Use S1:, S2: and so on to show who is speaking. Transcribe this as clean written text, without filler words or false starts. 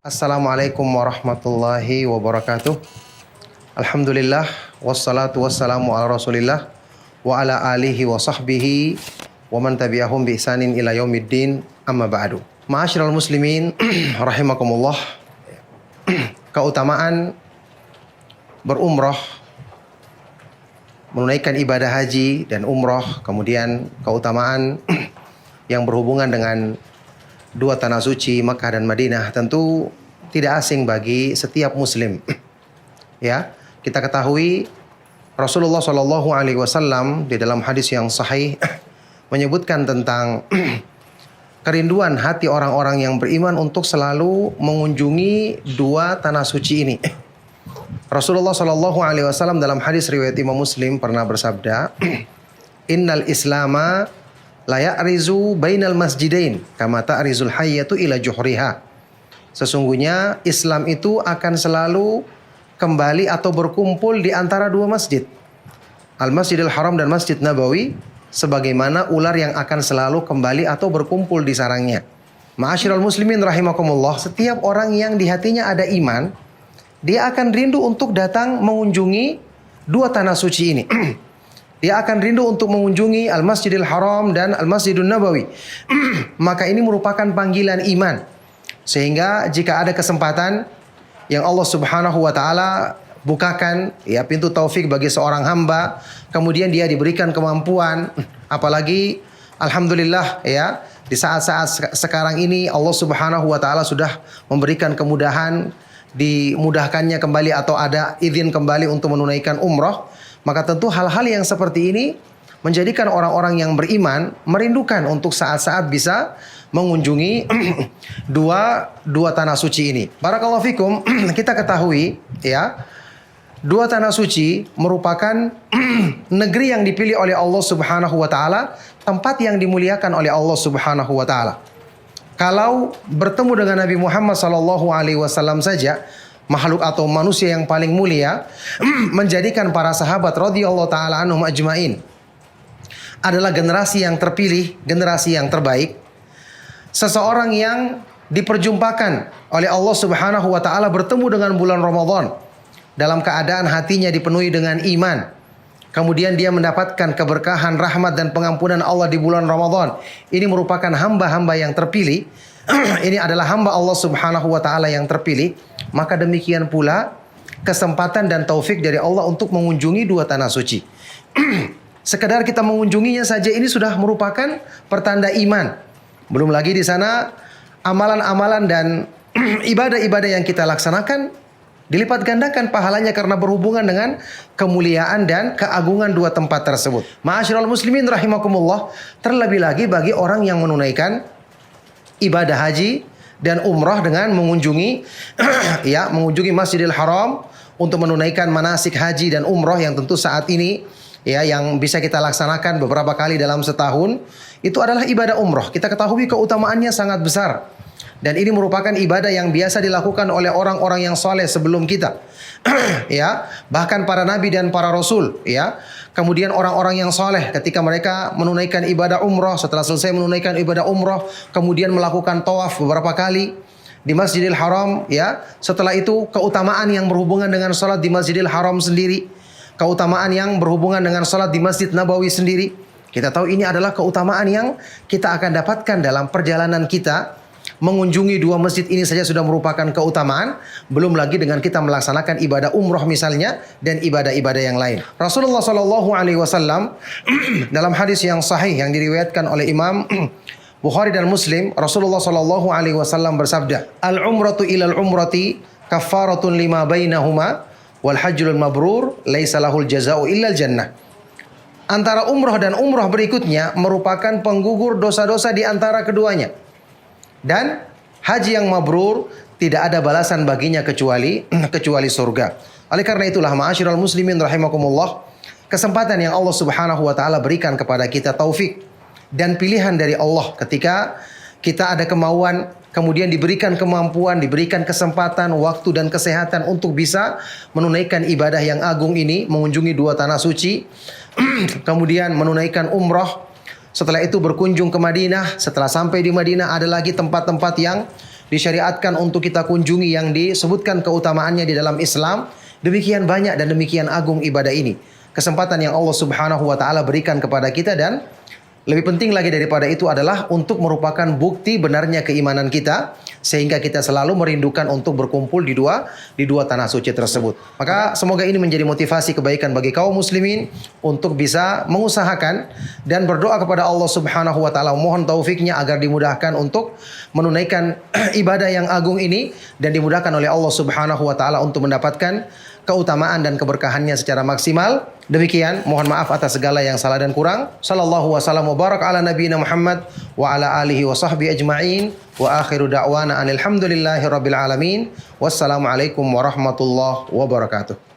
S1: Assalamualaikum warahmatullahi wabarakatuh. Alhamdulillah wassalatu wassalamu ala Rasulillah wa ala alihi wa sahbihi wa man tabi'ahum bi ihsanin ila yaumiddin, amma ba'du. Ma'asyiral muslimin rahimakumullah. Keutamaan berumrah, menunaikan ibadah haji dan umrah, kemudian keutamaan yang berhubungan dengan dua tanah suci Makkah dan Madinah tentu tidak asing bagi setiap muslim. Ya, kita ketahui Rasulullah Shallallahu Alaihi Wasallam di dalam hadis yang sahih menyebutkan tentang kerinduan hati orang-orang yang beriman untuk selalu mengunjungi dua tanah suci ini. Rasulullah Shallallahu Alaihi Wasallam dalam hadis riwayat Imam Muslim pernah bersabda, Innal Islama la ya'rizu bainal masjidain kama ta'rizul hayyatu ila juhriha. Sesungguhnya Islam itu akan selalu kembali atau berkumpul di antara dua masjid, Al-Masjidil Haram dan Masjid Nabawi, sebagaimana ular yang akan selalu kembali atau berkumpul di sarangnya. Ma'asyiral muslimin rahimakumullah, setiap orang yang di hatinya ada iman, dia akan rindu untuk datang mengunjungi dua tanah suci ini. Dia akan rindu untuk mengunjungi Al-Masjidil Haram dan Al-Masjidun Nabawi. Maka ini merupakan panggilan iman. Sehingga jika ada kesempatan yang Allah Subhanahu wa taala bukakan ya pintu taufik bagi seorang hamba, kemudian dia diberikan kemampuan, apalagi alhamdulillah ya, di saat-saat sekarang ini Allah Subhanahu wa taala sudah memberikan kemudahan, dimudahkannya kembali atau ada izin kembali untuk menunaikan umrah. Maka tentu hal-hal yang seperti ini menjadikan orang-orang yang beriman merindukan untuk saat-saat bisa mengunjungi dua tanah suci ini. Barakallahu fikum, kita ketahui ya, dua tanah suci merupakan negeri yang dipilih oleh Allah Subhanahu wa taala, tempat yang dimuliakan oleh Allah Subhanahu wa taala. Kalau bertemu dengan Nabi Muhammad sallallahu alaihi wasallam saja, makhluk atau manusia yang paling mulia, menjadikan para sahabat radhiyallahu taala anhum ajmain adalah generasi yang terpilih, generasi yang terbaik. Seseorang yang diperjumpakan oleh Allah Subhanahu wa taala bertemu dengan bulan Ramadan dalam keadaan hatinya dipenuhi dengan iman. Kemudian dia mendapatkan keberkahan, rahmat dan pengampunan Allah di bulan Ramadan. Ini merupakan hamba-hamba yang terpilih. Ini adalah hamba Allah Subhanahu wa taala yang terpilih. Maka demikian pula kesempatan dan taufik dari Allah untuk mengunjungi dua tanah suci. Sekedar kita mengunjunginya saja ini sudah merupakan pertanda iman. Belum lagi di sana amalan-amalan dan ibadah-ibadah yang kita laksanakan dilipat gandakan pahalanya karena berhubungan dengan kemuliaan dan keagungan dua tempat tersebut. Ma'asyiral muslimin rahimakumullah, terlebih lagi bagi orang yang menunaikan ibadah haji dan umrah dengan mengunjungi ya, mengunjungi Masjidil Haram untuk menunaikan manasik haji dan umrah yang tentu saat ini ya yang bisa kita laksanakan beberapa kali dalam setahun, itu adalah ibadah umrah. Kita ketahui keutamaannya sangat besar. Dan ini merupakan ibadah yang biasa dilakukan oleh orang-orang yang soleh sebelum kita. Ya, bahkan para nabi dan para rasul, ya. Kemudian orang-orang yang soleh ketika mereka menunaikan ibadah umrah, setelah selesai menunaikan ibadah umrah, kemudian melakukan tawaf beberapa kali di Masjidil Haram, ya. Setelah itu keutamaan yang berhubungan dengan salat di Masjidil Haram sendiri, keutamaan yang berhubungan dengan salat di Masjid Nabawi sendiri. Kita tahu ini adalah keutamaan yang kita akan dapatkan dalam perjalanan kita. Mengunjungi dua masjid ini saja sudah merupakan keutamaan, belum lagi dengan kita melaksanakan ibadah umrah misalnya dan ibadah-ibadah yang lain. Rasulullah Shallallahu Alaihi Wasallam dalam hadis yang sahih yang diriwayatkan oleh Imam Bukhari dan Muslim, Rasulullah Shallallahu Alaihi Wasallam bersabda, Al-umratu ilal umrati kafaratun lima bainahuma wal hajjul mabrur laisa lahul jazau illal jannah. Antara umrah dan umrah berikutnya merupakan penggugur dosa-dosa di antara keduanya. Dan haji yang mabrur tidak ada balasan baginya kecuali surga. Oleh karena itulah ma'asyiral muslimin rahimakumullah, kesempatan yang Allah Subhanahu wa taala berikan kepada kita taufik dan pilihan dari Allah ketika kita ada kemauan, kemudian diberikan kemampuan, diberikan kesempatan, waktu dan kesehatan untuk bisa menunaikan ibadah yang agung ini, mengunjungi dua tanah suci, kemudian menunaikan umrah. Setelah itu berkunjung ke Madinah. Setelah sampai di Madinah ada lagi tempat-tempat yang disyariatkan untuk kita kunjungi yang disebutkan keutamaannya di dalam Islam. Demikian banyak dan demikian agung ibadah ini. Kesempatan yang Allah Subhanahu wa taala berikan kepada kita, dan lebih penting lagi daripada itu adalah untuk merupakan bukti benarnya keimanan kita, sehingga kita selalu merindukan untuk berkumpul di dua tanah suci tersebut. Maka semoga ini menjadi motivasi kebaikan bagi kaum muslimin untuk bisa mengusahakan dan berdoa kepada Allah Subhanahu wa taala, mohon taufiknya agar dimudahkan untuk menunaikan ibadah yang agung ini dan dimudahkan oleh Allah Subhanahu wa taala untuk mendapatkan keutamaan dan keberkahannya secara maksimal. Demikian, mohon maaf atas segala yang salah dan kurang. Sallallahu wasallam wa barak ala nabiyina Muhammad wa ala alihi wa sahbihi ajma'in. Wa akhiru da'wana anil hamdulillahi rabbil alamin. Wassalamualaikum warahmatullahi wabarakatuh.